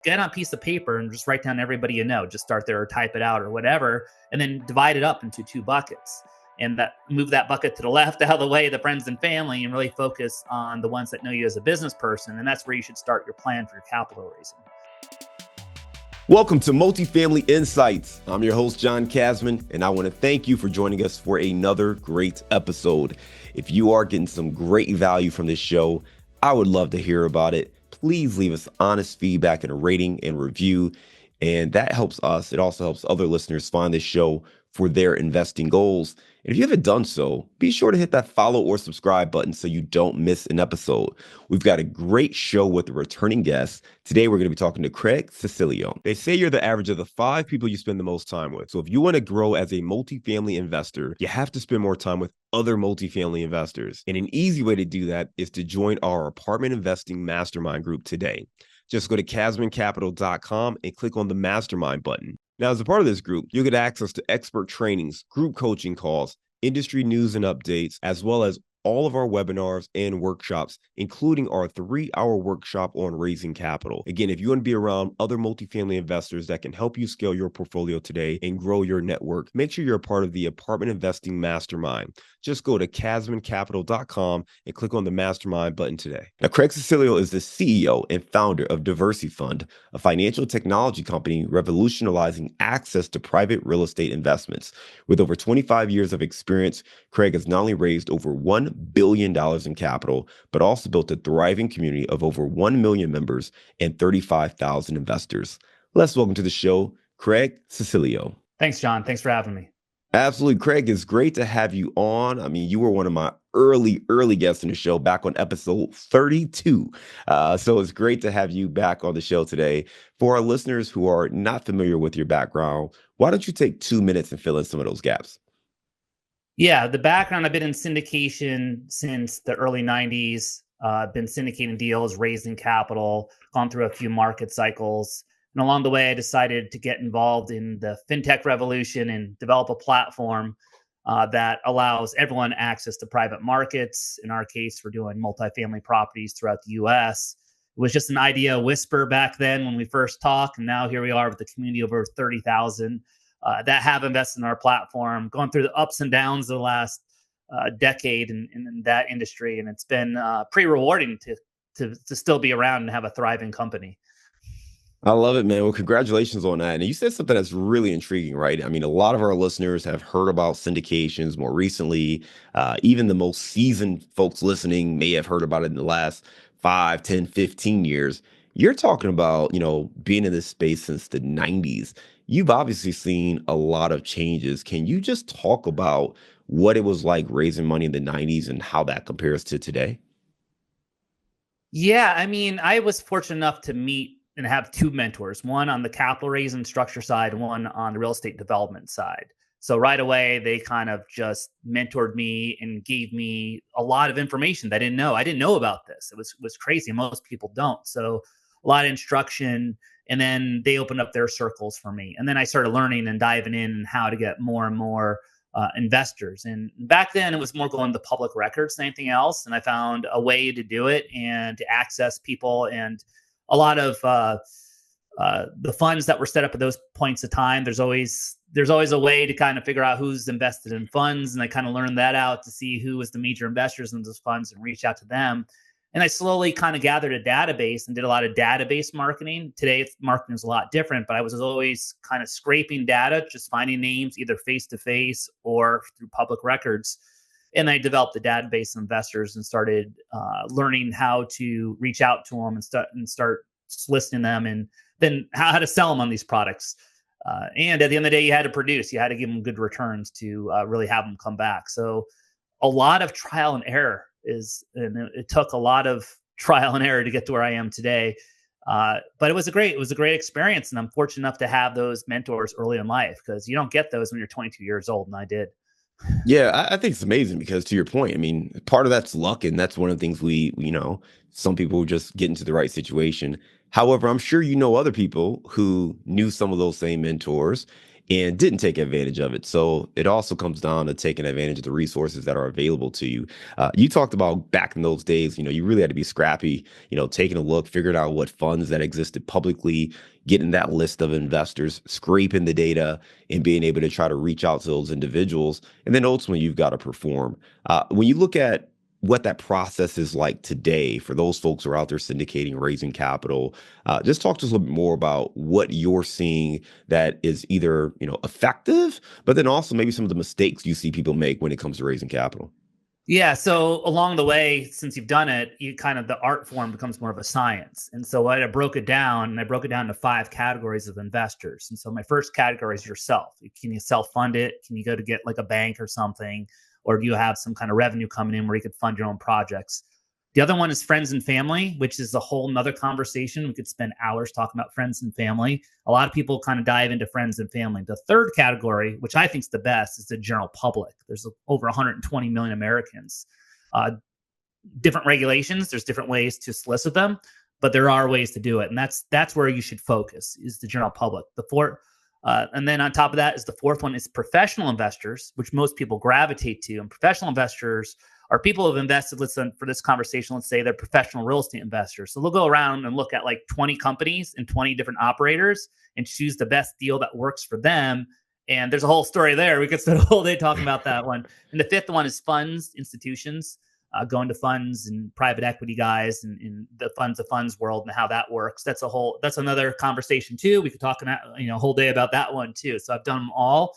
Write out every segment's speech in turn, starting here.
get on a piece of paper and just write down everybody you know. Just start there or type it out or whatever, and then divide it up into two buckets. And that move that bucket to the left out of the way, the friends and family, and really focus on the ones that know you as a business person. And that's where you should start your plan for your capital raising. Welcome to Multifamily Insights. I'm your host, John Casman, and I want to thank you for joining us for another great episode. If you are getting some great value from this show, I would love to hear about it. Please leave us honest feedback and a rating and review, and that helps us. It also helps other listeners find this show for their investing goals. And if you haven't done so, be sure to hit that follow or subscribe button so you don't miss an episode. We've got a great show with a returning guest. Today, we're going to be talking to Craig Cecilio. They say you're the average of the 5 people you spend the most time with. So if you want to grow as a multifamily investor, you have to spend more time with other multifamily investors. And an easy way to do that is to join our apartment investing mastermind group today. Just go to casmancapital.com and click on the mastermind button. Now, as a part of this group, you'll get access to expert trainings, group coaching calls, industry news and updates, as well as all of our webinars and workshops, including our 3-hour workshop on raising capital. Again, if you want to be around other multifamily investors that can help you scale your portfolio today and grow your network, make sure you're a part of the Apartment Investing Mastermind. Just go to casmancapital.com and click on the mastermind button today. Now, Craig Cecilio is the CEO and founder of DiversyFund, a financial technology company revolutionizing access to private real estate investments. With over 25 years of experience, Craig has not only raised over $1 billion in capital, but also built a thriving community of over 1 million members and 35,000 investors. Let's welcome to the show, Craig Cecilio. Thanks, John. Thanks for having me. Absolutely, Craig. It's great to have you on. I mean, you were one of my early guests in the show back on episode 32. So it's great to have you back on the show today. For our listeners who are not familiar with your background, why don't you take 2 minutes and fill in some of those gaps? Yeah, the background, I've been in syndication since the early 90s. Been syndicating deals, raising capital, gone through a few market cycles. And along the way, I decided to get involved in the fintech revolution and develop a platform that allows everyone access to private markets. In our case, we're doing multifamily properties throughout the US. It was just an idea whisper back then when we first talked. And now here we are with a community of over 30,000 that have invested in our platform, going through the ups and downs of the last decade in that industry. And it's been pretty rewarding to still be around and have a thriving company. I love it, man. Well, congratulations on that. And you said something that's really intriguing, right? I mean, a lot of our listeners have heard about syndications more recently. Even the most seasoned folks listening may have heard about it in the last 5, 10, 15 years. You're talking about, being in this space since the 90s. You've obviously seen a lot of changes. Can you just talk about what it was like raising money in the 90s and how that compares to today? Yeah, I mean, I was fortunate enough to meet and have 2 mentors, one on the capital raising structure side, one on the real estate development side. So right away, they kind of just mentored me and gave me a lot of information that I didn't know. I didn't know about this. It was crazy. Most people don't. So a lot of instruction. And then they opened up their circles for me. And then I started learning and diving in how to get more and more investors. And back then, it was more going to public records than anything else. And I found a way to do it and to access people. And a lot of the funds that were set up at those points of time, there's always a way to kind of figure out who's invested in funds. And I kind of learned that out to see who was the major investors in those funds and reach out to them. And I slowly kind of gathered a database and did a lot of database marketing. Today, marketing is a lot different, but I was always kind of scraping data, just finding names either face-to-face or through public records. And I developed a database of investors and started learning how to reach out to them and start soliciting them, and then how to sell them on these products. And at the end of the day, you had to produce. You had to give them good returns to really have them come back. So a lot of trial and error and it took a lot of trial and error to get to where I am today. But it was a great experience. And I'm fortunate enough to have those mentors early in life, because you don't get those when you're 22 years old. And I did. Yeah, I think it's amazing because, to your point, I mean, part of that's luck, and that's one of the things some people just get into the right situation. However, I'm sure you know other people who knew some of those same mentors and didn't take advantage of it. So it also comes down to taking advantage of the resources that are available to you. You talked about back in those days, you really had to be scrappy, taking a look, figuring out what funds that existed publicly, getting that list of investors, scraping the data, and being able to try to reach out to those individuals. And then ultimately, you've got to perform. When you look at what that process is like today for those folks who are out there syndicating, raising capital, just talk to us a little bit more about what you're seeing that is either effective, but then also maybe some of the mistakes you see people make when it comes to raising capital. Yeah. So along the way, since you've done it, you kind of the art form becomes more of a science. And so I broke it down, and I broke it down to 5 categories of investors. And so my first category is yourself. Can you self-fund it? Can you go to get like a bank or something? Or do you have some kind of revenue coming in where you could fund your own projects? The other one is friends and family, which is a whole nother conversation. We could spend hours talking about friends and family. A lot of people kind of dive into friends and family. The third category, which I think is the best, is the general public. There's over 120 million Americans. Uh, Different regulations. There's different ways to solicit them, but there are ways to do it, and that's where you should focus. Is the general public. And then on top of that is the fourth one is professional investors, which most people gravitate to. And professional investors are people who have invested, let's say for this conversation, let's say they're professional real estate investors. So they'll go around and look at like 20 companies and 20 different operators and choose the best deal that works for them. And there's a whole story there. We could spend a whole day talking about that one. And the fifth one is funds, institutions, going to funds and private equity guys and in the funds of funds world and how that works. That's another conversation too. We could talk a whole day about that one too. So I've done them all.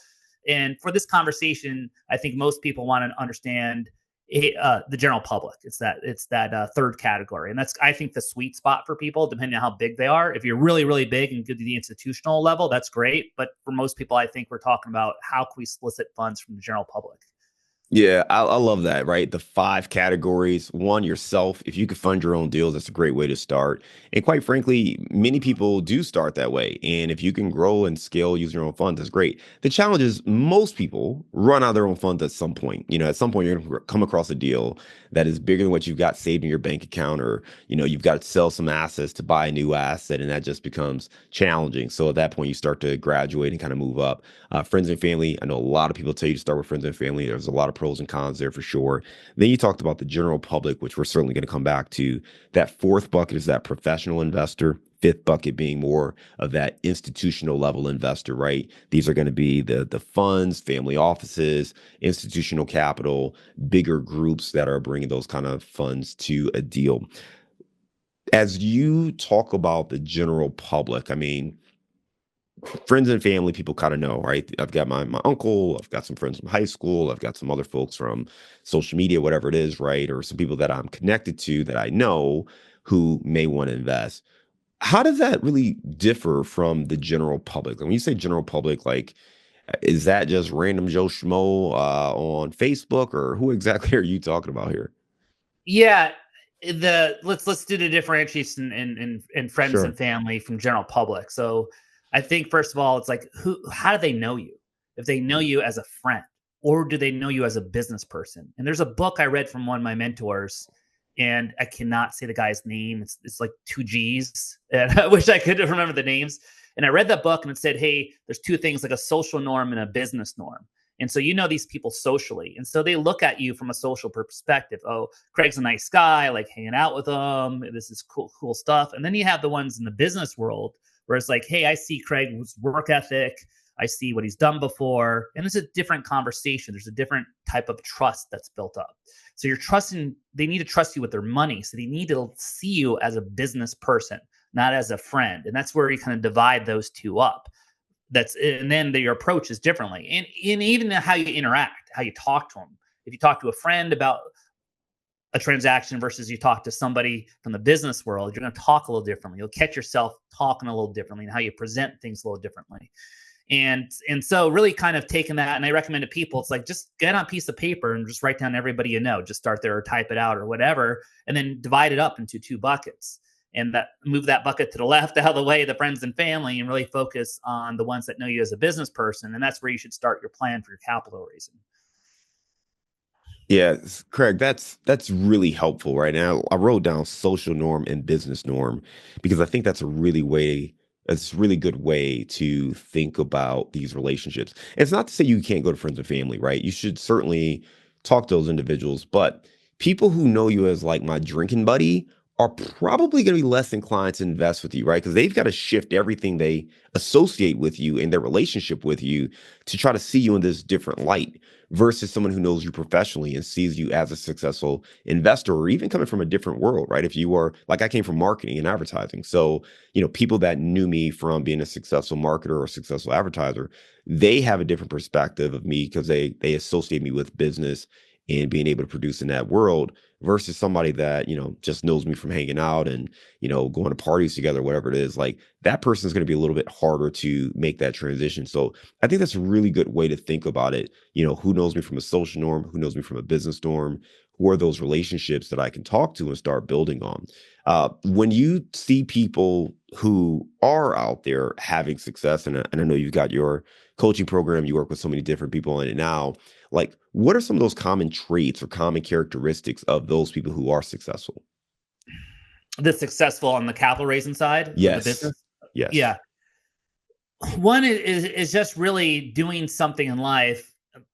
And for this conversation, I think most people want to understand the general public. It's that third category, and that's, I think, the sweet spot for people, depending on how big they are. If you're really, really big and good to the institutional level, that's great. But for most people, I think we're talking about how can we solicit funds from the general public. Yeah, I love that, right? The 5 categories. One, yourself. If you could fund your own deals, that's a great way to start. And quite frankly, many people do start that way. And if you can grow and scale using your own funds, that's great. The challenge is most people run out of their own funds at some point. At some point, you're going to come across a deal that is bigger than what you've got saved in your bank account, or, you've got to sell some assets to buy a new asset, and that just becomes challenging. So at that point, you start to graduate and kind of move up. Friends and family. I know a lot of people tell you to start with friends and family. There's a lot of pros and cons there for sure. Then you talked about the general public, which we're certainly going to come back to. That fourth bucket is that professional investor. Fifth bucket being more of that institutional level investor, right? These are going to be the funds, family offices, institutional capital, bigger groups that are bringing those kind of funds to a deal. As you talk about the general public, I mean, friends and family, people kind of know, right? I've got my uncle, I've got some friends from high school, I've got some other folks from social media, whatever it is, right? Or some people that I'm connected to that I know who may want to invest. How does that really differ from the general public? When you say general public, like, is that just random Joe Schmo on Facebook, or who exactly are you talking about here? Yeah, let's do the differentiation in friends Sure. and family from general public. So I think first of all, it's like how do they know you? If they know you as a friend, or do they know you as a business person? And there's a book I read from one of my mentors, and I cannot say the guy's name. It's like 2 G's, and I wish I could remember the names. And I read that book, and it said, hey, there's two things, like a social norm and a business norm. And so these people socially. And so they look at you from a social perspective. Oh, Craig's a nice guy, I like hanging out with him. This is cool stuff. And then you have the ones in the business world where it's like, hey, I see Craig's work ethic. I see what he's done before. And it's a different conversation. There's a different type of trust that's built up. So they need to trust you with their money. So they need to see you as a business person, not as a friend. And that's where you kind of divide those two up. And then your approach is differently, and even how you interact, how you talk to them. If you talk to a friend about a transaction versus you talk to somebody from the business world, you're going to talk a little differently. You'll catch yourself talking a little differently, and how you present things a little differently. And so really kind of taking that, and I recommend to people, it's like, just get on a piece of paper and just write down everybody just start there or type it out or whatever, and then divide it up into 2 buckets. And move that bucket to the left out of the way, the friends and family, and really focus on the ones that know you as a business person. And that's where you should start your plan for your capital raising. Yeah, Craig, that's really helpful right now. I wrote down social norm and business norm because I think that's a really way It's a really good way to think about these relationships. It's not to say you can't go to friends and family, right? You should certainly talk to those individuals, but people who know you as like my drinking buddy are probably going to be less inclined to invest with you, right? Because they've got to shift everything they associate with you and their relationship with you to try to see you in this different light versus someone who knows you professionally and sees you as a successful investor or even coming from a different world, right? If you are like I came from marketing and advertising. So people that knew me from being a successful marketer or a successful advertiser, they have a different perspective of me because they associate me with business and being able to produce in that world versus somebody that, just knows me from hanging out and, going to parties together, whatever it is. Like that person is going to be a little bit harder to make that transition. So I think that's a really good way to think about it. Who knows me from a social norm, who knows me from a business norm, who are those relationships that I can talk to and start building on. When you see people who are out there having success, and I know you've got your coaching program, you work with so many different people in it now, like what are some of those common traits or common characteristics of those people who are successful? The successful on the capital raising side of the Yes. business. Yes. Yeah. One is just really doing something in life,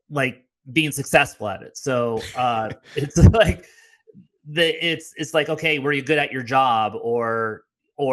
like being successful at it. So it's like it's like, okay, were you good at your job, or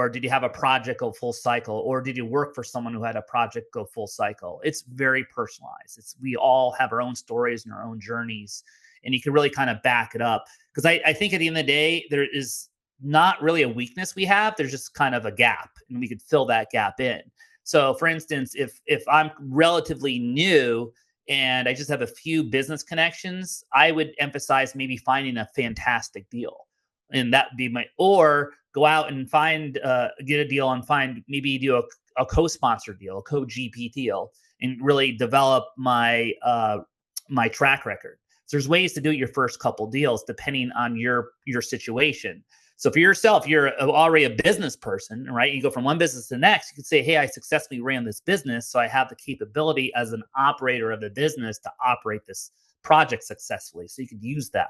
did you have a project go full cycle, or did you work for someone who had a project go full cycle? It's very personalized. We all have our own stories and our own journeys, and you can really kind of back it up, because I think at the end of the day there is not really a weakness we have. There's just kind of a gap, and we could fill that gap in. So for instance, if I'm relatively new and I just have a few business connections, I would emphasize maybe finding a fantastic deal. And that would be or go out and get a deal and maybe do a co-sponsor deal, a co-GP deal, and really develop my track record. So there's ways to do it your first couple deals depending on your situation. So for yourself, you're already a business person, right? You go from one business to the next. You could say, hey, I successfully ran this business, so I have the capability as an operator of the business to operate this project successfully. So you could use that.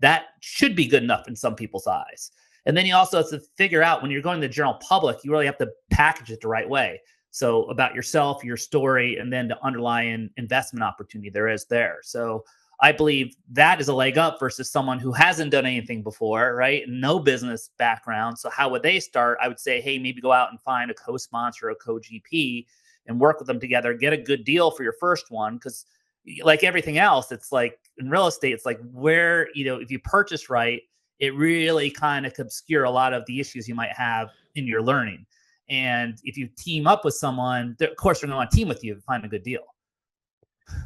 That should be good enough in some people's eyes. And then you also have to figure out, when you're going to the general public, you really have to package it the right way. So about yourself, your story, and then the underlying investment opportunity there is there. So I believe that is a leg up versus someone who hasn't done anything before, right? No business background. So how would they start? I would say, hey, maybe go out and find a co-sponsor, a co-GP, and work with them together. Get a good deal for your first one, because like everything else, it's like in real estate, it's like where, if you purchase right, it really kind of can obscure a lot of the issues you might have in your learning. And if you team up with someone, of course, they're going to want to team with you to find a good deal.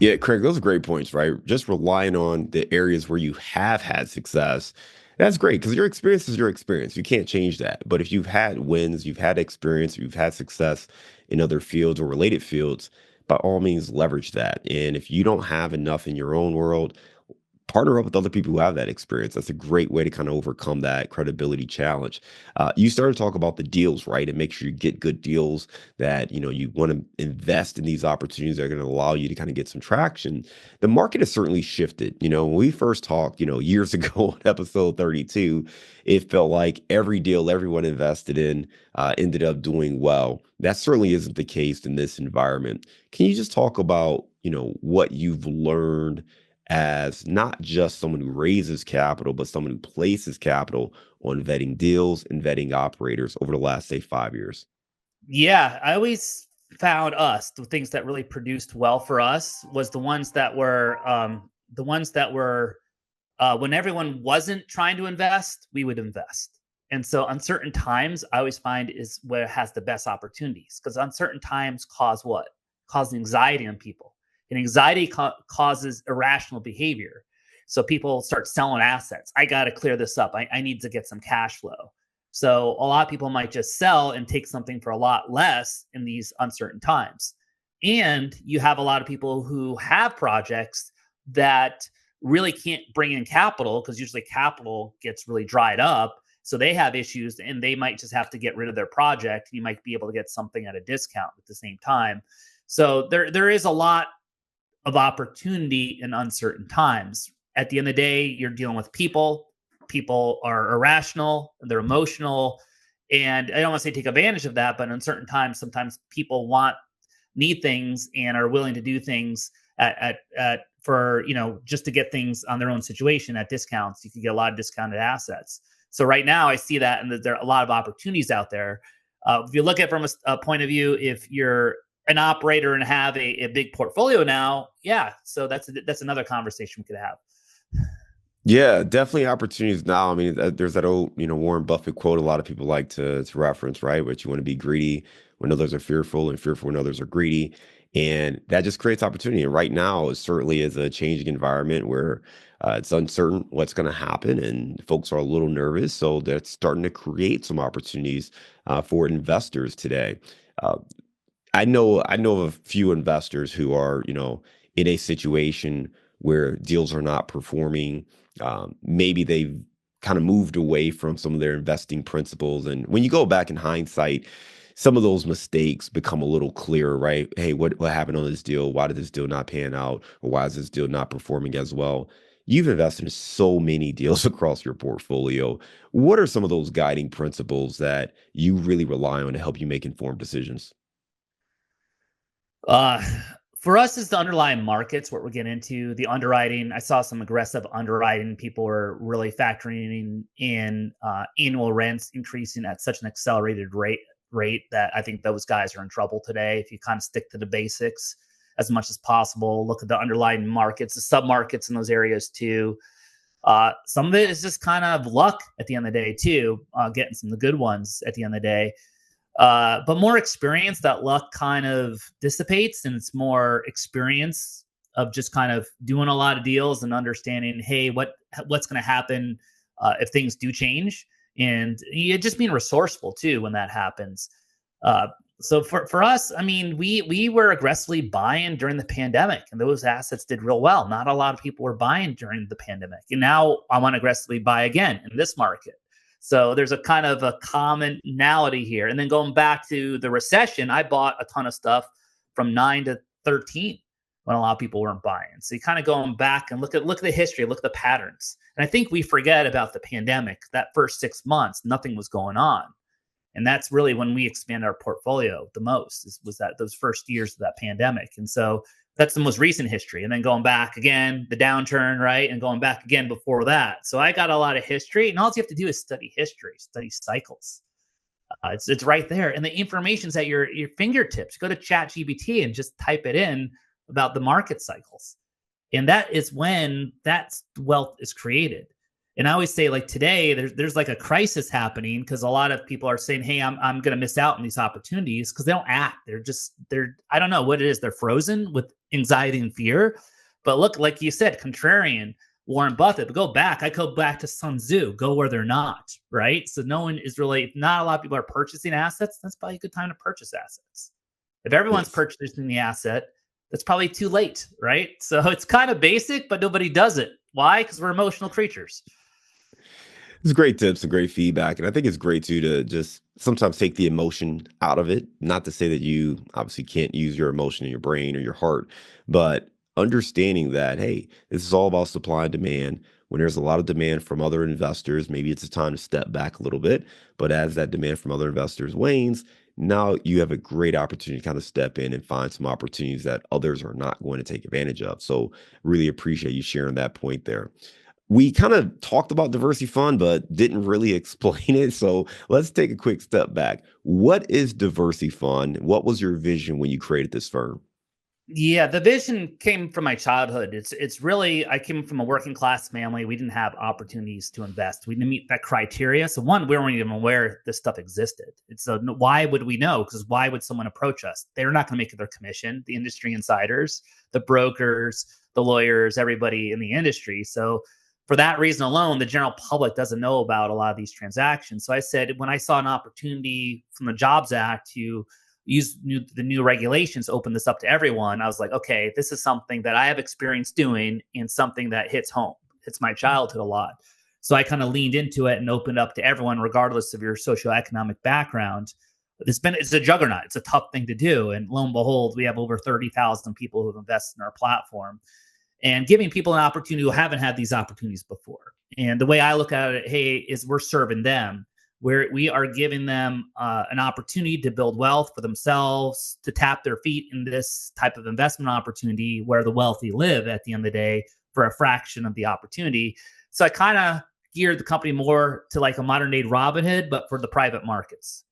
Yeah, Craig, those are great points, right? Just relying on the areas where you have had success. That's great because your experience is your experience. You can't change that. But if you've had wins, you've had experience, you've had success in other fields or related fields, by all means, leverage that. And if you don't have enough in your own world, partner up with other people who have that experience. That's a great way to kind of overcome that credibility challenge. You started to talk about the deals, right? And make sure you get good deals that, you want to invest in these opportunities that are going to allow you to kind of get some traction. The market has certainly shifted. When we first talked, years ago on episode 32, it felt like every deal everyone invested in ended up doing well. That certainly isn't the case in this environment. Can you just talk about, what you've learned as not just someone who raises capital, but someone who places capital on vetting deals and vetting operators over the last, say, 5 years? Yeah, I always found the things that really produced well for us was the ones that were when everyone wasn't trying to invest, we would invest. And so uncertain times, I always find, is where it has the best opportunities, because uncertain times cause what? Cause anxiety on people. And anxiety causes irrational behavior. So people start selling assets. I got to clear this up. I need to get some cash flow. So a lot of people might just sell and take something for a lot less in these uncertain times. And you have a lot of people who have projects that really can't bring in capital, because usually capital gets really dried up. So they have issues, and they might just have to get rid of their project. You might be able to get something at a discount at the same time. So there is a lot of opportunity in uncertain times. At the end of the day, you're dealing with people. People are irrational, they're emotional, And I don't want to say take advantage of that, but in certain times, sometimes people need things and are willing to do things at for, just to get things on their own situation at discounts. You can get a lot of discounted assets. So right now I see that, and there are a lot of opportunities out there. If you look at it from a point of view, if you're an operator and have a big portfolio now, yeah. So that's another conversation we could have. Yeah, definitely opportunities now. I mean, there's that old, Warren Buffett quote a lot of people like to reference, right? But you want to be greedy when others are fearful and fearful when others are greedy. And that just creates opportunity. And right now, it certainly is a changing environment where it's uncertain what's going to happen and folks are a little nervous. So that's starting to create some opportunities for investors today. Uh, I know of a few investors who are, in a situation where deals are not performing. Maybe they've kind of moved away from some of their investing principles. And when you go back in hindsight, some of those mistakes become a little clearer, right? Hey, what happened on this deal? Why did this deal not pan out? Or why is this deal not performing as well? You've invested in so many deals across your portfolio. What are some of those guiding principles that you really rely on to help you make informed decisions? Uh, for us, is the underlying markets what we're getting into. The underwriting, I saw some aggressive underwriting. People were really factoring in annual rents increasing at such an accelerated rate that I think those guys are in trouble today. If you kind of stick to the basics as much as possible, look at the underlying markets, the sub-markets in those areas too. Some of it is just kind of luck at the end of the day too, getting some of the good ones at the end of the day. But more experience, that luck kind of dissipates, and it's more experience of just kind of doing a lot of deals and understanding, hey, what's going to happen if things do change, and you just being resourceful too when that happens. Uh, so for us, I mean, we were aggressively buying during the pandemic, and those assets did real well. Not a lot of people were buying during the pandemic, and now I want to aggressively buy again in this market. So there's a kind of a commonality here. And then going back to the recession, I bought a ton of stuff from 9 to 13 when a lot of people weren't buying. So you kind of going back and look at the history, look at the patterns. And I think we forget about the pandemic. That first 6 months, nothing was going on. And that's really when we expand our portfolio the most, was that those first years of that pandemic. And so that's the most recent history. And then going back again, the downturn, right? And going back again before that. So I got a lot of history, and all you have to do is study history, study cycles. It's right there. And the information's at your fingertips. Go to ChatGPT and just type it in about the market cycles. And that is when that wealth is created. And I always say, like, today, there's like a crisis happening because a lot of people are saying, hey, I'm going to miss out on these opportunities because they don't act. They're I don't know what it is. They're frozen with anxiety and fear. But look, like you said, contrarian, Warren Buffett, but I go back to Sun Tzu, go where they're not, right? So no one is really, not a lot of people are purchasing assets. That's probably a good time to purchase assets. If everyone's Yes. purchasing the asset, that's probably too late, right? So it's kind of basic, but nobody does it. Why? Because we're emotional creatures. It's great tips and great feedback. And I think it's great too to just sometimes take the emotion out of it. Not to say that you obviously can't use your emotion in your brain or your heart, but understanding that, hey, this is all about supply and demand. When there's a lot of demand from other investors, maybe it's a time to step back a little bit. But as that demand from other investors wanes, now you have a great opportunity to kind of step in and find some opportunities that others are not going to take advantage of. So really appreciate you sharing that point there. We kind of talked about DiversyFund, but didn't really explain it. So let's take a quick step back. What is DiversyFund? What was your vision when you created this firm? Yeah, the vision came from my childhood. It's really, I came from a working class family. We didn't have opportunities to invest. We didn't meet that criteria. So one, we weren't even aware this stuff existed. It's so why would we know? Because why would someone approach us? They're not going to make their commission. The industry insiders, the brokers, the lawyers, everybody in the industry. So for that reason alone, the general public doesn't know about a lot of these transactions. So I said, when I saw an opportunity from the Jobs Act to the new regulations, open this up to everyone, I was like, okay, this is something that I have experience doing and something that hits home, hits my childhood a lot. So I kind of leaned into it and opened up to everyone, regardless of your socioeconomic background. It's a juggernaut. It's a tough thing to do. And lo and behold, we have over 30,000 people who have invested in our platform, and giving people an opportunity who haven't had these opportunities before. And the way I look at it, hey, is we're serving them where we are giving them an opportunity to build wealth for themselves, to tap their feet in this type of investment opportunity where the wealthy live at the end of the day for a fraction of the opportunity. So I kind of geared the company more to like a modern day Robinhood, but for the private markets.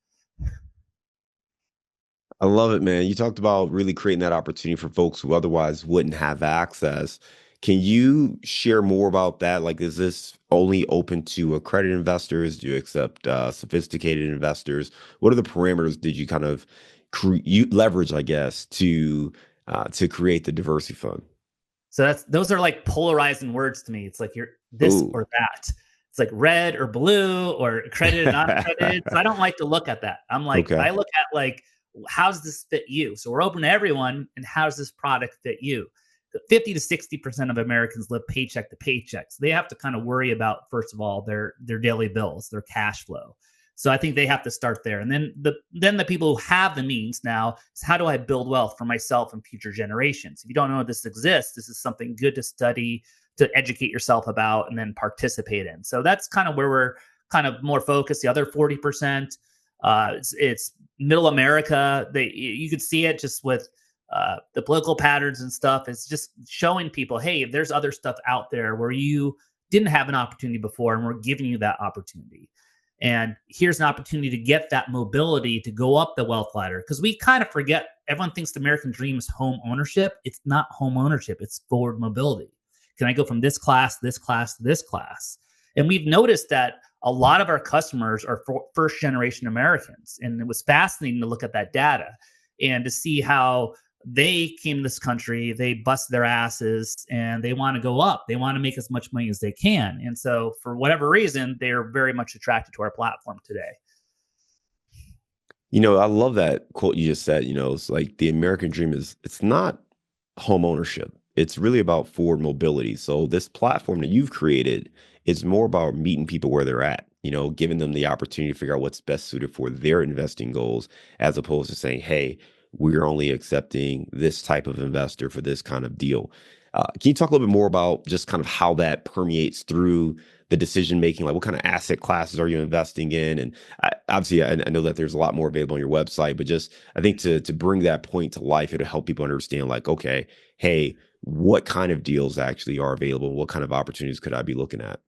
I love it, man. You talked about really creating that opportunity for folks who otherwise wouldn't have access. Can you share more about that? Like, is this only open to accredited investors? Do you accept sophisticated investors? What are the parameters did you kind of leverage, I guess, to create the DiversyFund? So those are like polarizing words to me. It's like you're this Ooh, or that. It's like red or blue or accredited, not accredited. So I don't like to look at that. I okay. look at like, how does this fit you? So we're open to everyone. And how does this product fit you? 50 to 60% of Americans live paycheck to paycheck. So they have to kind of worry about, first of all, their daily bills, their cash flow. So I think they have to start there. And then the people who have the means now is, how do I build wealth for myself and future generations? If you don't know this exists, this is something good to study, to educate yourself about, and then participate in. So that's kind of where we're kind of more focused. The other 40%, it's middle America. You could see it just with the political patterns and stuff. It's just showing people, hey, there's other stuff out there where you didn't have an opportunity before, and we're giving you that opportunity. And here's an opportunity to get that mobility to go up the wealth ladder. Because we kind of forget, everyone thinks the American dream is home ownership. It's not home ownership, it's forward mobility. Can I go from this class, this class, to this class? And we've noticed that a lot of our customers are first generation Americans. And it was fascinating to look at that data and to see how they came to this country, they bust their asses, and they want to go up. They want to make as much money as they can. And so for whatever reason, they're very much attracted to our platform today. I love that quote you just said. It's like the American dream it's not home ownership. It's really about forward mobility. So this platform that you've created is more about meeting people where they're at, giving them the opportunity to figure out what's best suited for their investing goals, as opposed to saying, hey, we're only accepting this type of investor for this kind of deal. Can you talk a little bit more about just kind of how that permeates through the decision making? Like, what kind of asset classes are you investing in? And obviously, I know that there's a lot more available on your website, but just I think to bring that point to life, it'll help people understand, like, okay, hey, what kind of deals actually are available? What kind of opportunities could I be looking at?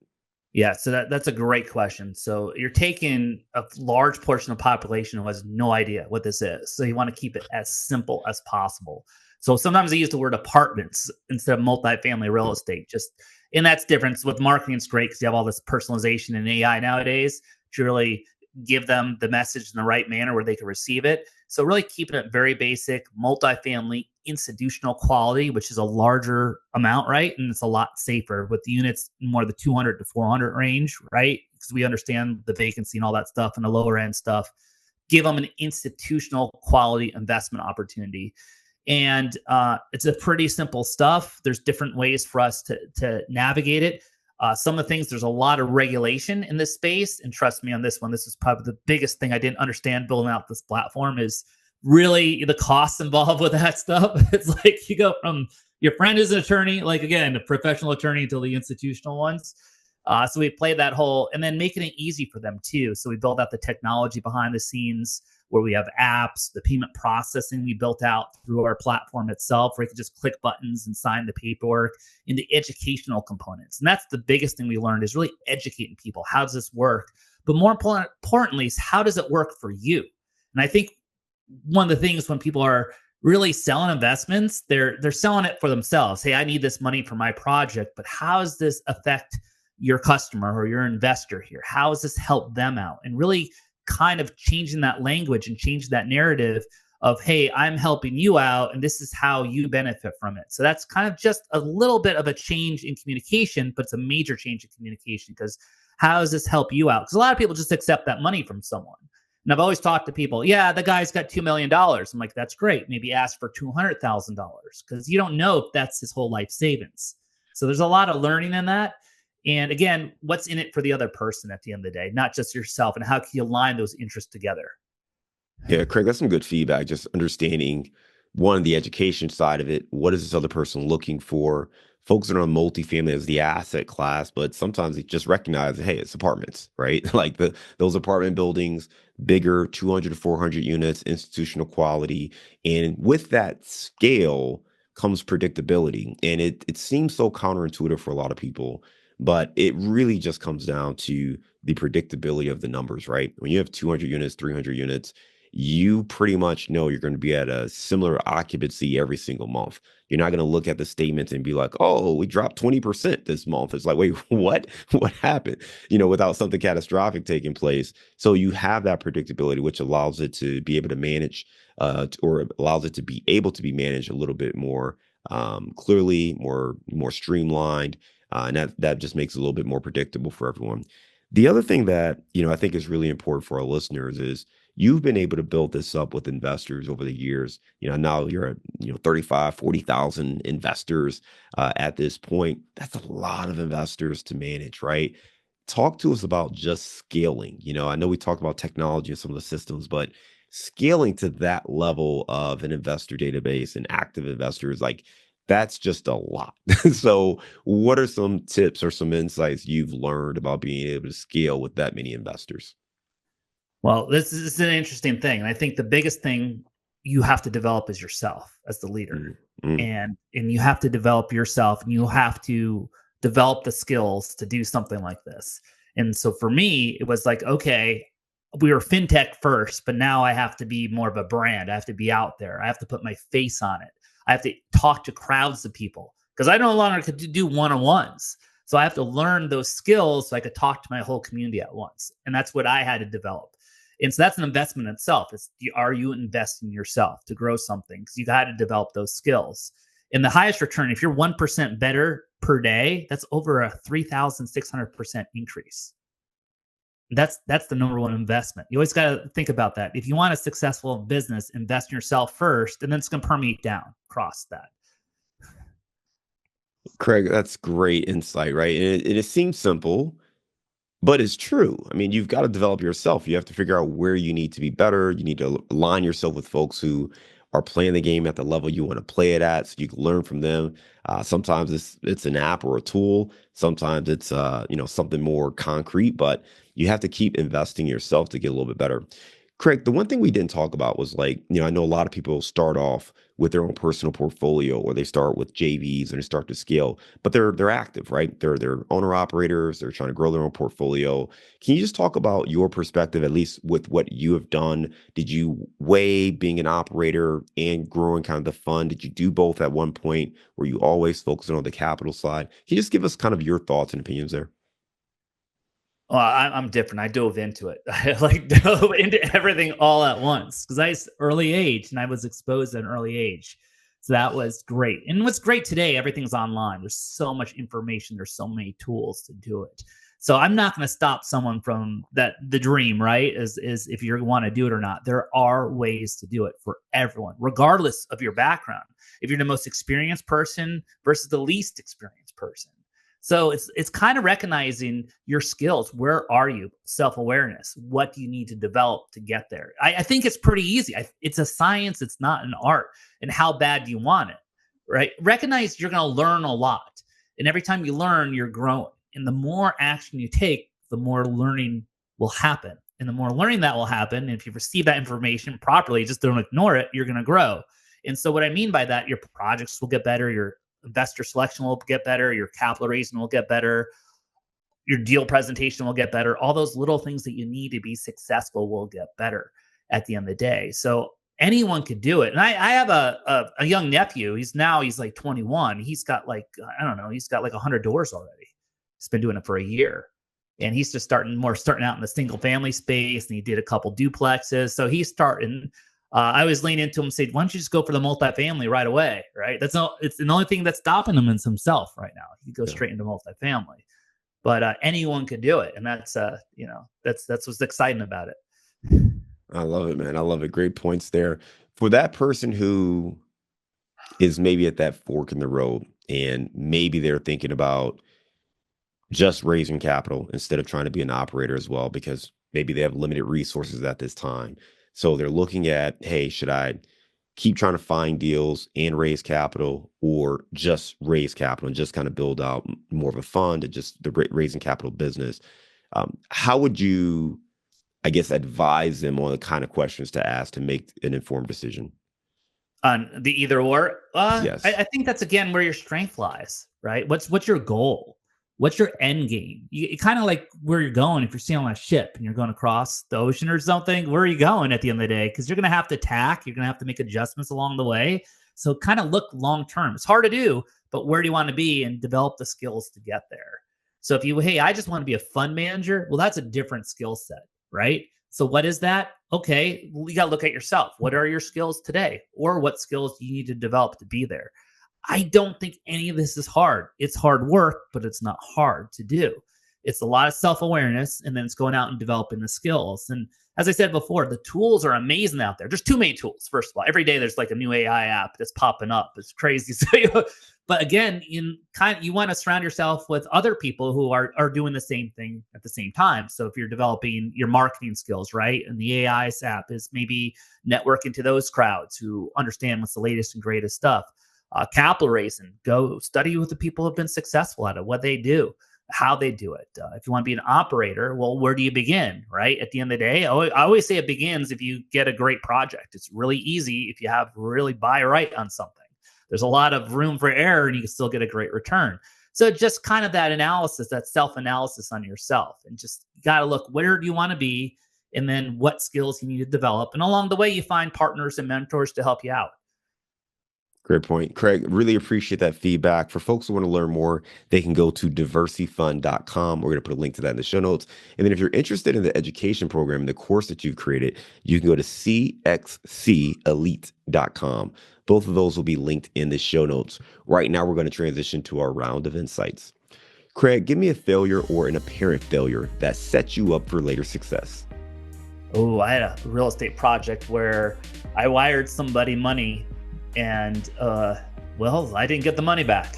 Yeah, so that's a great question. So you're taking a large portion of the population who has no idea what this is. So you want to keep it as simple as possible. So sometimes I use the word apartments instead of multifamily real estate. And that's different. So with marketing, it's great because you have all this personalization and AI nowadays to really give them the message in the right manner where they can receive it. So really keeping it very basic, multifamily, institutional quality, which is a larger amount, right? And it's a lot safer with the units more the 200 to 400 range, right? Because we understand the vacancy and all that stuff and the lower end stuff. Give them an institutional quality investment opportunity. And it's a pretty simple stuff. There's different ways for us to navigate it. Some of the things, there's a lot of regulation in this space. And trust me on this one, this is probably the biggest thing I didn't understand building out this platform is really the costs involved with that stuff. It's like you go from your friend is an attorney, like again, a professional attorney, to the institutional ones. So we played that whole, and then making it easy for them too. So we built out the technology behind the scenes where we have apps, the payment processing we built out through our platform itself, where you can just click buttons and sign the paperwork, in the educational components. And that's the biggest thing we learned is really educating people. How does this work? But more importantly, is how does it work for you? And I think one of the things when people are really selling investments, they're selling it for themselves. Hey, I need this money for my project, but how does this affect your customer or your investor here? How does this help them out? And really kind of changing that language and changing that narrative of, hey, I'm helping you out and this is how you benefit from it. So that's kind of just a little bit of a change in communication, but it's a major change in communication because how does this help you out? Because a lot of people just accept that money from someone. And I've always talked to people, yeah, the guy's got $2 million. I'm like, that's great. Maybe ask for $200,000 because you don't know if that's his whole life savings. So there's a lot of learning in that. And again, what's in it for the other person at the end of the day, not just yourself, and how can you align those interests together? Yeah, Craig, that's some good feedback. Just understanding one, the education side of it. What is this other person looking for focusing on multifamily as the asset class, but sometimes they just recognize, hey, it's apartments, right? Like those apartment buildings, bigger, 200 to 400 units, institutional quality. And with that scale comes predictability. And it seems so counterintuitive for a lot of people, but it really just comes down to the predictability of the numbers, right? When you have 200 units, 300 units, you pretty much know you're going to be at a similar occupancy every single month. You're not going to look at the statements and be like, oh, we dropped 20% this month. It's like, wait, what? What happened? Without something catastrophic taking place. So you have that predictability, which allows it to be able to manage or allows it to be able to be managed a little bit more clearly, more streamlined. And that just makes it a little bit more predictable for everyone. The other thing that, I think is really important for our listeners is you've been able to build this up with investors over the years. Now you're at, 35, 40,000 investors at this point. That's a lot of investors to manage, right? Talk to us about just scaling. I know we talked about technology and some of the systems, but scaling to that level of an investor database and active investors, like that's just a lot. So, what are some tips or some insights you've learned about being able to scale with that many investors? Well, this is an interesting thing. And I think the biggest thing you have to develop is yourself as the leader. Mm, mm, And you have to develop yourself, and you have to develop the skills to do something like this. And so for me, it was like, okay, we were fintech first, but now I have to be more of a brand. I have to be out there. I have to put my face on it. I have to talk to crowds of people because I no longer could do one-on-ones. So I have to learn those skills so I could talk to my whole community at once. And that's what I had to develop. And so that's an investment in itself. Are you investing in yourself to grow something? Because you got to develop those skills. And the highest return, if you're 1% better per day, that's over a 3,600% increase. That's the number one investment. You always got to think about that. If you want a successful business, invest in yourself first, and then it's going to permeate down across that. Craig, that's great insight, right? And it seems simple, but it's true. I mean, you've got to develop yourself. You have to figure out where you need to be better. You need to align yourself with folks who are playing the game at the level you want to play it at, so you can learn from them. Sometimes it's an app or a tool. Sometimes it's something more concrete. But you have to keep investing in yourself to get a little bit better. Craig, the one thing we didn't talk about was like, I know a lot of people start off with their own personal portfolio, or they start with JVs and they start to scale, but they're active, right? They're owner operators, they're trying to grow their own portfolio. Can you just talk about your perspective, at least with what you have done? Did you weigh being an operator and growing kind of the fund? Did you do both at one point? Were you always focusing on the capital side? Can you just give us kind of your thoughts and opinions there? Well, I'm different. I dove into it. I dove into everything all at once because early age, and I was exposed at an early age. So that was great. And what's great today, everything's online. There's so much information. There's so many tools to do it. So I'm not going to stop someone from that. The dream, right, is if you want to do it or not. There are ways to do it for everyone, regardless of your background. If you're the most experienced person versus the least experienced person. So it's kind of recognizing your skills. Where are you? Self-awareness. What do you need to develop to get there? I think it's pretty easy. It's a science. It's not an art. And how bad do you want it? Right? Recognize you're going to learn a lot. And every time you learn, you're growing. And the more action you take, the more learning will happen. And the more learning that will happen, and if you receive that information properly, just don't ignore it, you're going to grow. And so what I mean by that, your projects will get better, your investor selection will get better, your capital raising will get better, your deal presentation will get better. All those little things that you need to be successful will get better at the end of the day. So anyone could do it. And I have a young nephew. He's like 21. He's got like, I don't know, he's got like 100 doors already. He's been doing it for a year. And he's just starting out in the single family space. And he did a couple duplexes. So he's starting. I always lean into him and say, why don't you just go for the multifamily right away, right? It's the only thing that's stopping him is himself right now. He goes straight into multifamily. But anyone could do it. And that's what's exciting about it. I love it, man. I love it. Great points there. For that person who is maybe at that fork in the road and maybe they're thinking about just raising capital instead of trying to be an operator as well, because maybe they have limited resources at this time. So they're looking at, hey, should I keep trying to find deals and raise capital, or just raise capital and just kind of build out more of a fund and just the raising capital business? How would you, I guess, advise them on the kind of questions to ask to make an informed decision? On the either or, Yes. I think that's again where your strength lies, right? What's your goal? What's your end game? You kind of like where you're going. If you're sailing on a ship and you're going across the ocean or something, where are you going at the end of the day? Because you're going to have to tack. You're going to have to make adjustments along the way. So kind of look long term. It's hard to do, but where do you want to be and develop the skills to get there? So if you, hey, I just want to be a fund manager, well, that's a different skill set, right? So what is that? Okay, well, you got to look at yourself. What are your skills today? Or what skills do you need to develop to be there? I don't think any of this is hard. It's hard work, but it's not hard to do. It's a lot of self-awareness, and then it's going out and developing the skills. And as I said before, the tools are amazing out there. There's two main tools. First of all, every day there's like a new AI app that's popping up. It's crazy. But again, you want to surround yourself with other people who are doing the same thing at the same time. So if you're developing your marketing skills, right, and the AI app is maybe networking to those crowds who understand what's the latest and greatest stuff. Capital raising, go study with the people who have been successful at it, what they do, how they do it. If you want to be an operator, well, where do you begin, right? At the end of the day, I always say it begins if you get a great project. It's really easy if you have really buy right on something. There's a lot of room for error and you can still get a great return. So just kind of that analysis, that self-analysis on yourself, and just got to look, where do you want to be? And then what skills you need to develop. And along the way, you find partners and mentors to help you out. Great point. Craig, really appreciate that feedback. For folks who want to learn more, they can go to DiversyFund.com. We're going to put a link to that in the show notes. And then if you're interested in the education program, the course that you've created, you can go to cxcelite.com. Both of those will be linked in the show notes. Right now, we're going to transition to our round of insights. Craig, give me a failure or an apparent failure that sets you up for later success. Oh, I had a real estate project where I wired somebody money and well, I didn't get the money back.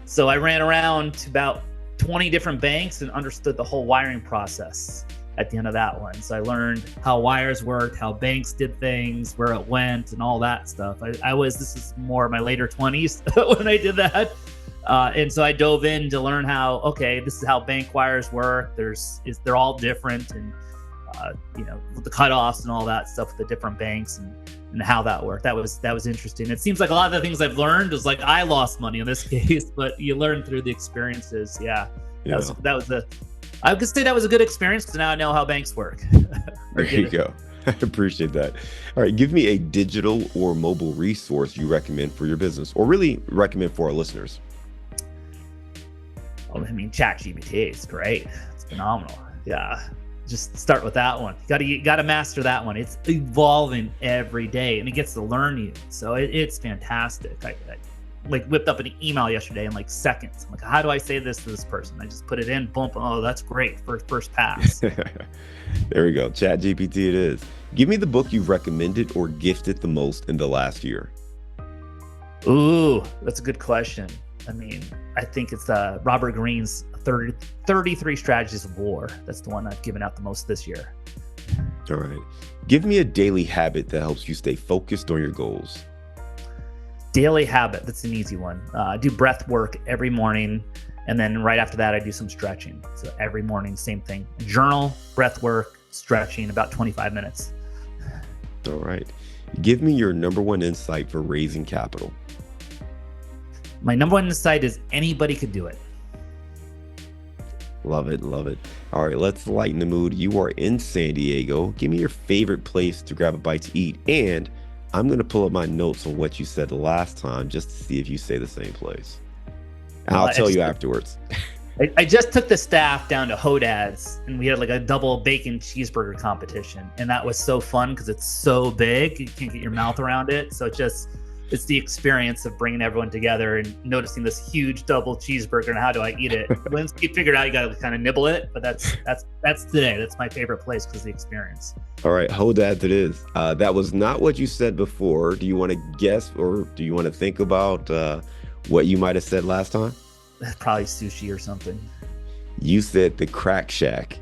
So I ran around to about 20 different banks and understood the whole wiring process at the end of that one. So I learned how wires worked, how banks did things, where it went, and all that stuff. This is more my later 20s when I did that. And so I dove in to learn how, okay, this is how bank wires work. They're all different, and with the cutoffs and all that stuff with the different banks and how that worked. That was interesting. It seems like a lot of the things I've learned is like I lost money in this case, but you learn through the experiences. I could say that was a good experience because now I know how banks work. There you go. I appreciate that. All right, give me a digital or mobile resource you recommend for your business, or really recommend for our listeners. Well, I mean, ChatGPT is great. It's phenomenal. Yeah. Just start with that one. You got to master that one. It's evolving every day, and it gets to learn you. So it's fantastic. I like whipped up an email yesterday in like seconds. I'm like, how do I say this to this person? I just put it in, boom. Oh, that's great. First pass. There we go. ChatGPT it is. Give me the book you've recommended or gifted the most in the last year. Ooh, that's a good question. I mean, I think it's Robert Greene's 33 Strategies of War. That's the one I've given out the most this year. All right. Give me a daily habit that helps you stay focused on your goals. Daily habit. That's an easy one. I do breath work every morning. And then right after that, I do some stretching. So every morning, same thing. Journal, breath work, stretching, about 25 minutes. All right. Give me your number one insight for raising capital. My number one insight is anybody could do it. Love it. Love it. All right, let's lighten the mood. You are in San Diego. Give me your favorite place to grab a bite to eat. And I'm going to pull up my notes on what you said the last time just to see if you say the same place. And I'll tell you afterwards. I just took the staff down to Hodad's and we had like a double bacon cheeseburger competition. And that was so fun because it's so big. You can't get your mouth around it. So it's the experience of bringing everyone together and noticing this huge double cheeseburger and how do I eat it. Once you figured out, you got to kind of nibble it, but that's today. That's my favorite place because of the experience. All right, Hodad's it is. That was not what you said before. Do you want to guess or do you want to think about what you might have said last time? Probably sushi or something. You said the Crack Shack.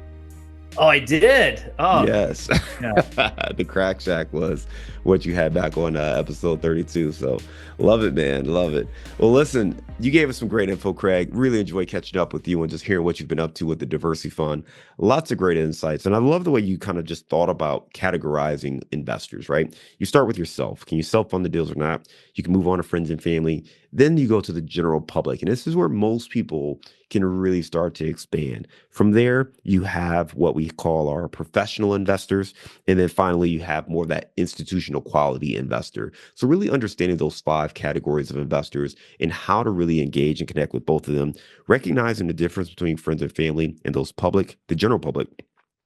Oh, I did. Oh, Yes. yeah. The crack shack was what you had back on episode 32. So love it, man. Love it. Well, listen, you gave us some great info, Craig. Really enjoy catching up with you and just hearing what you've been up to with the Diversity Fund. Lots of great insights. And I love the way you kind of just thought about categorizing investors, right? You start with yourself. Can you self-fund the deals or not? You can move on to friends and family. Then you go to the general public. And this is where most people can really start to expand. From there, you have what we call our professional investors. And then finally, you have more of that institutional quality investor. So, really understanding those five categories of investors and how to really engage and connect with both of them, recognizing the difference between friends and family and those public, the general public,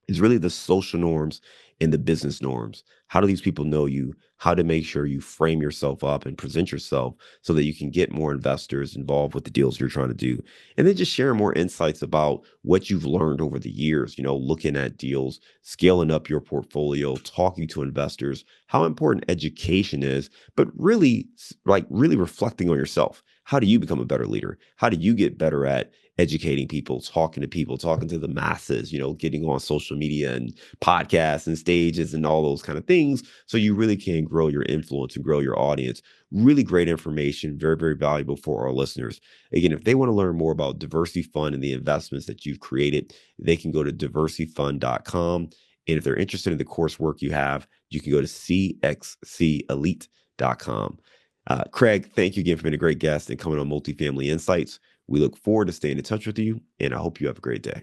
is really the social norms and the business norms. How do these people know you? How to make sure you frame yourself up and present yourself so that you can get more investors involved with the deals you're trying to do. And then just sharing more insights about what you've learned over the years, looking at deals, scaling up your portfolio, talking to investors, how important education is, but really like really reflecting on yourself. How do you become a better leader? How do you get better at educating people, talking to the masses, getting on social media and podcasts and stages and all those kind of things. So you really can grow your influence and grow your audience. Really great information, very, very valuable for our listeners. Again, if they want to learn more about Diversity Fund and the investments that you've created, they can go to DiversyFund.com. And if they're interested in the coursework you have, you can go to cxcelite.com. Craig, thank you again for being a great guest and coming on Multifamily Insights. We look forward to staying in touch with you, and I hope you have a great day.